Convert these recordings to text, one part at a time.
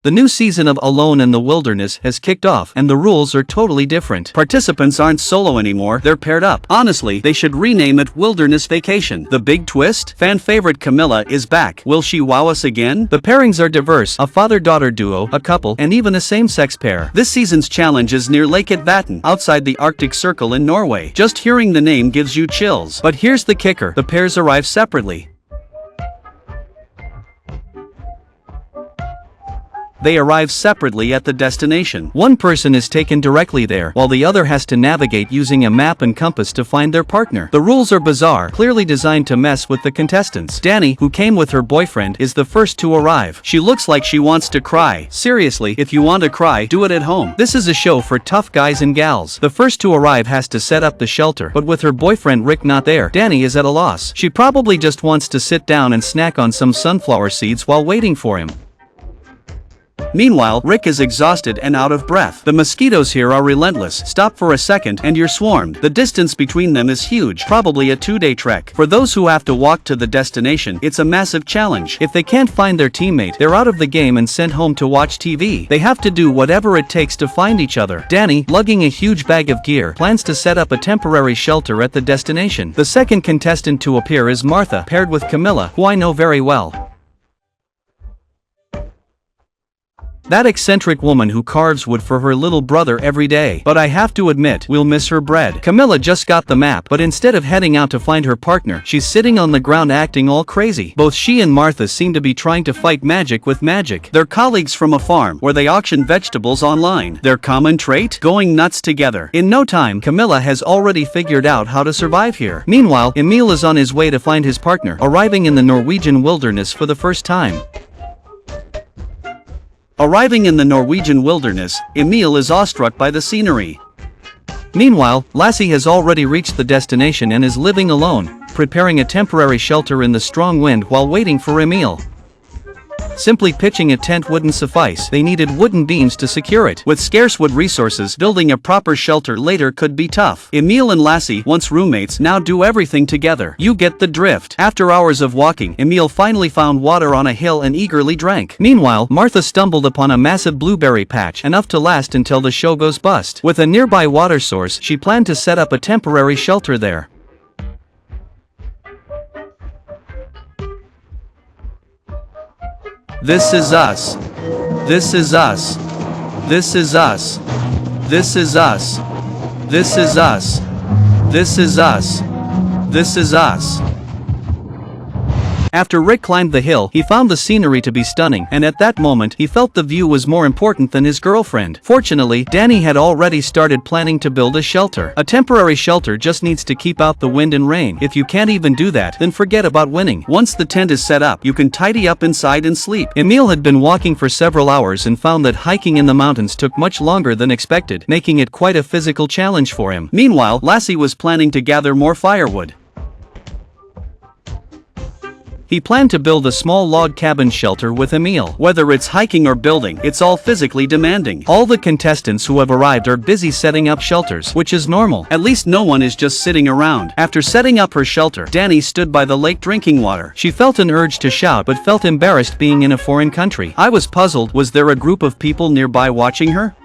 The new season of Alone in the Wilderness has kicked off, and the rules are totally different. Participants aren't solo anymore, they're paired up. Honestly, they should rename it Wilderness Vacation. The big twist? Fan favorite Camila is back. Will she wow us again? The pairings are diverse, a father-daughter duo, a couple, and even a same-sex pair. This season's challenge is near Lake Vatn, outside the Arctic Circle in Norway. Just hearing the name gives you chills. But here's the kicker, the pairs arrive separately. They arrive separately at the destination. One person is taken directly there, while the other has to navigate using a map and compass to find their partner. The rules are bizarre, clearly designed to mess with the contestants. Danny, who came with her boyfriend, is the first to arrive. She looks like she wants to cry. Seriously, if you want to cry, do it at home. This is a show for tough guys and gals. The first to arrive has to set up the shelter, but with her boyfriend Rick not there, Danny is at a loss. She probably just wants to sit down and snack on some sunflower seeds while waiting for him. Meanwhile, Rick is exhausted and out of breath. The mosquitoes here are relentless. Stop for a second and you're swarmed. The distance between them is huge, probably a 2-day trek. For those who have to walk to the destination, it's a massive challenge. If they can't find their teammate, they're out of the game and sent home to watch TV. They have to do whatever it takes to find each other. Danny, lugging a huge bag of gear, plans to set up a temporary shelter at the destination. The second contestant to appear is Martha, paired with Camila, who I know very well. That eccentric woman who carves wood for her little brother every day. But I have to admit, we'll miss her bread. Camila just got the map, but instead of heading out to find her partner, she's sitting on the ground acting all crazy. Both she and Martha seem to be trying to fight magic with magic. They're colleagues from a farm, where they auction vegetables online. Their common trait? Going nuts together. In no time, Camila has already figured out how to survive here. Meanwhile, Emil is on his way to find his partner, arriving in the Norwegian wilderness for the first time. Arriving in the Norwegian wilderness, Emil is awestruck by the scenery. Meanwhile, Lassie has already reached the destination and is living alone, preparing a temporary shelter in the strong wind while waiting for Emil. Simply pitching a tent wouldn't suffice, they needed wooden beams to secure it. With scarce wood resources, building a proper shelter later could be tough. Emil and Lassie, once roommates, now do everything together. You get the drift. After hours of walking, Emil finally found water on a hill and eagerly drank. Meanwhile, Martha stumbled upon a massive blueberry patch, enough to last until the show goes bust. With a nearby water source, she planned to set up a temporary shelter there. This is us. This is us. This is us. This is us. This is us. This is us. This is us. After Rick climbed the hill, he found the scenery to be stunning, and at that moment, he felt the view was more important than his girlfriend. Fortunately, Danny had already started planning to build a shelter. A temporary shelter just needs to keep out the wind and rain. If you can't even do that, then forget about winning. Once the tent is set up, you can tidy up inside and sleep. Emil had been walking for several hours and found that hiking in the mountains took much longer than expected, making it quite a physical challenge for him. Meanwhile, Lassie was planning to gather more firewood. He planned to build a small log cabin shelter with Emil. Whether it's hiking or building, it's all physically demanding. All the contestants who have arrived are busy setting up shelters, which is normal. At least no one is just sitting around. After setting up her shelter, Danny stood by the lake drinking water. She felt an urge to shout but felt embarrassed being in a foreign country. I was puzzled, was there a group of people nearby watching her?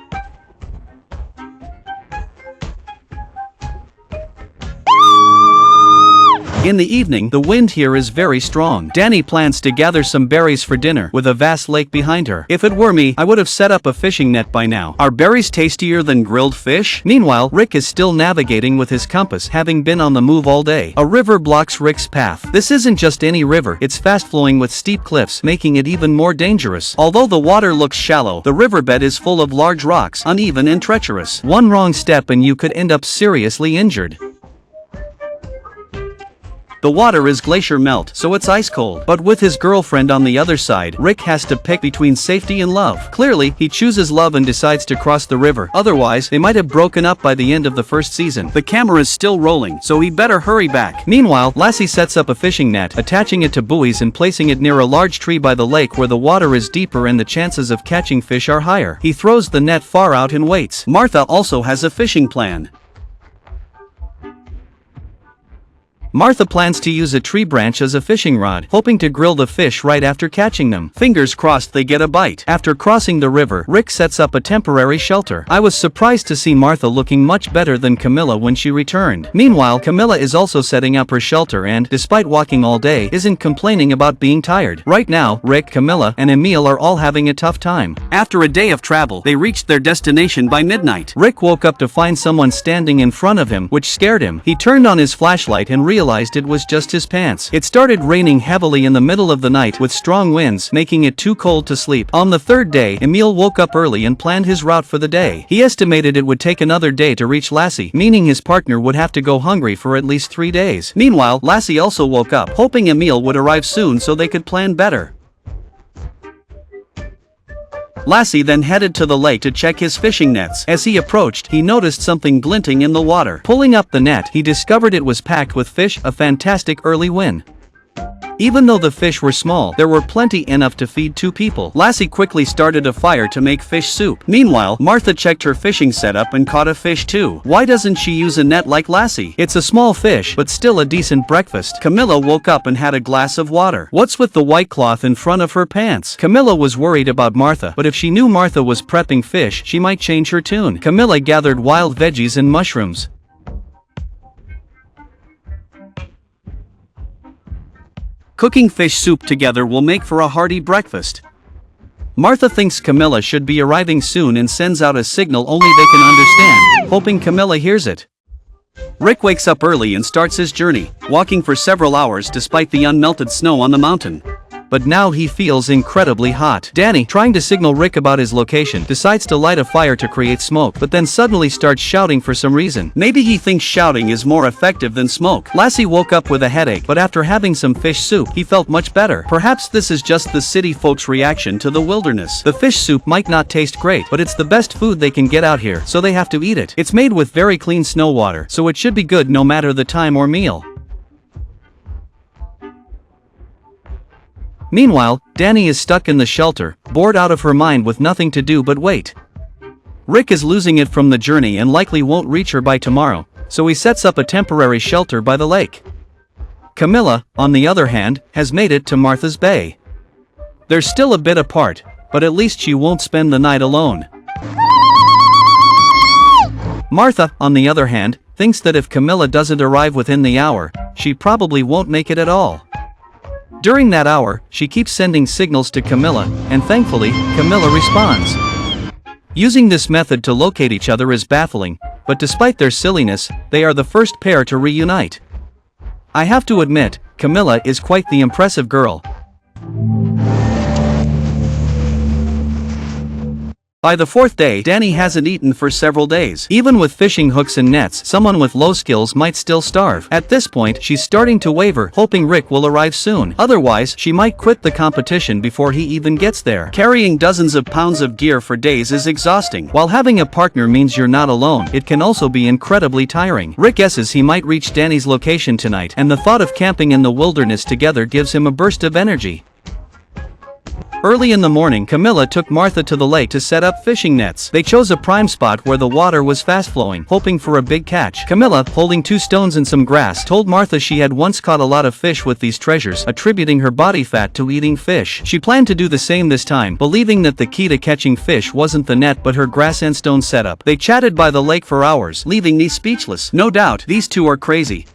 In the evening, the wind here is very strong. Danny plans to gather some berries for dinner, with a vast lake behind her. If it were me, I would have set up a fishing net by now. Are berries tastier than grilled fish? Meanwhile, Rick is still navigating with his compass, having been on the move all day. A river blocks Rick's path. This isn't just any river, it's fast-flowing with steep cliffs, making it even more dangerous. Although the water looks shallow, the riverbed is full of large rocks, uneven and treacherous. One wrong step and you could end up seriously injured. The water is glacier melt, so it's ice cold. But with his girlfriend on the other side, Rick has to pick between safety and love. Clearly, he chooses love and decides to cross the river. Otherwise, they might have broken up by the end of the first season. The camera is still rolling, so he better hurry back. Meanwhile, Lassie sets up a fishing net, attaching it to buoys and placing it near a large tree by the lake where the water is deeper and the chances of catching fish are higher. He throws the net far out and waits. Martha also has a fishing plan. Martha plans to use a tree branch as a fishing rod, hoping to grill the fish right after catching them. Fingers crossed they get a bite. After crossing the river, Rick sets up a temporary shelter. I was surprised to see Martha looking much better than Camila when she returned. Meanwhile, Camila is also setting up her shelter and, despite walking all day, isn't complaining about being tired. Right now, Rick, Camila, and Emil are all having a tough time. After a day of travel, they reached their destination by midnight. Rick woke up to find someone standing in front of him, which scared him. He turned on his flashlight and realized it was just his pants. It started raining heavily in the middle of the night with strong winds, making it too cold to sleep. On the third day, Emil woke up early and planned his route for the day. He estimated it would take another day to reach Lassie, meaning his partner would have to go hungry for at least 3 days. Meanwhile, Lassie also woke up, hoping Emil would arrive soon so they could plan better. Lassie then headed to the lake to check his fishing nets. As he approached, he noticed something glinting in the water. Pulling up the net, he discovered it was packed with fish, a fantastic early win. Even though the fish were small, there were plenty enough to feed 2 people. Lassie quickly started a fire to make fish soup. Meanwhile, Martha checked her fishing setup and caught a fish too. Why doesn't she use a net like Lassie? It's a small fish, but still a decent breakfast. Camila woke up and had a glass of water. What's with the white cloth in front of her pants? Camila was worried about Martha, but if she knew Martha was prepping fish, she might change her tune. Camila gathered wild veggies and mushrooms. Cooking fish soup together will make for a hearty breakfast. Martha thinks Camila should be arriving soon and sends out a signal only they can understand, hoping Camila hears it. Rick wakes up early and starts his journey, walking for several hours despite the unmelted snow on the mountain. But now he feels incredibly hot. Danny, trying to signal Rick about his location, decides to light a fire to create smoke, but then suddenly starts shouting for some reason. Maybe he thinks shouting is more effective than smoke. Lassie woke up with a headache, but after having some fish soup, he felt much better. Perhaps this is just the city folks' reaction to the wilderness. The fish soup might not taste great, but it's the best food they can get out here, so they have to eat it. It's made with very clean snow water, so it should be good no matter the time or meal. Meanwhile, Danny is stuck in the shelter, bored out of her mind with nothing to do but wait. Rick is losing it from the journey and likely won't reach her by tomorrow, so he sets up a temporary shelter by the lake. Camila, on the other hand, has made it to Martha's Bay. They're still a bit apart, but at least she won't spend the night alone. Martha, on the other hand, thinks that if Camila doesn't arrive within the hour, she probably won't make it at all. During that hour, she keeps sending signals to Camila, and thankfully, Camila responds. Using this method to locate each other is baffling, but despite their silliness, they are the first pair to reunite. I have to admit, Camila is quite the impressive girl. By the 4th day, Danny hasn't eaten for several days. Even with fishing hooks and nets, someone with low skills might still starve. At this point, she's starting to waver, hoping Rick will arrive soon. Otherwise, she might quit the competition before he even gets there. Carrying dozens of pounds of gear for days is exhausting. While having a partner means you're not alone, it can also be incredibly tiring. Rick guesses he might reach Danny's location tonight, and the thought of camping in the wilderness together gives him a burst of energy. Early in the morning, Camila took Martha to the lake to set up fishing nets. They chose a prime spot where the water was fast flowing, hoping for a big catch. Camila, holding 2 stones and some grass, told Martha she had once caught a lot of fish with these treasures, attributing her body fat to eating fish. She planned to do the same this time, believing that the key to catching fish wasn't the net but her grass and stone setup. They chatted by the lake for hours, leaving me speechless. No doubt, these two are crazy.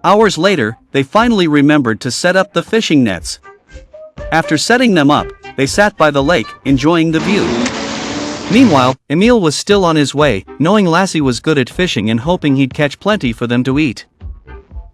Hours later, they finally remembered to set up the fishing nets. After setting them up, they sat by the lake, enjoying the view. Meanwhile, Emil was still on his way, knowing Lassie was good at fishing and hoping he'd catch plenty for them to eat.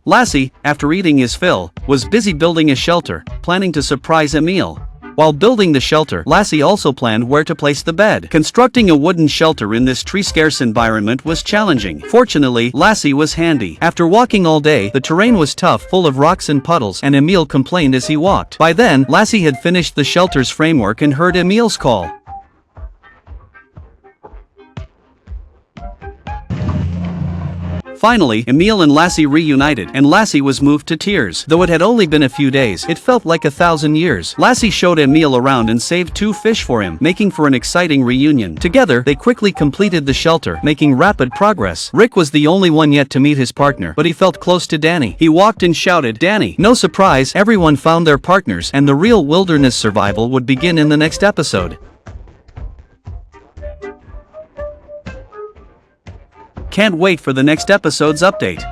Lassie, after eating his fill, was busy building a shelter, planning to surprise Emil. While building the shelter, Lassie also planned where to place the bed. Constructing a wooden shelter in this tree-scarce environment was challenging. Fortunately, Lassie was handy. After walking all day, the terrain was tough, full of rocks and puddles, and Emil complained as he walked. By then, Lassie had finished the shelter's framework and heard Emil's call. Finally, Emil and Lassie reunited, and Lassie was moved to tears. Though it had only been a few days, it felt like 1,000 years. Lassie showed Emil around and saved 2 fish for him, making for an exciting reunion. Together, they quickly completed the shelter, making rapid progress. Rick was the only one yet to meet his partner, but he felt close to Danny. He walked and shouted, "Danny!" No surprise, everyone found their partners, and the real wilderness survival would begin in the next episode. Can't wait for the next episode's update.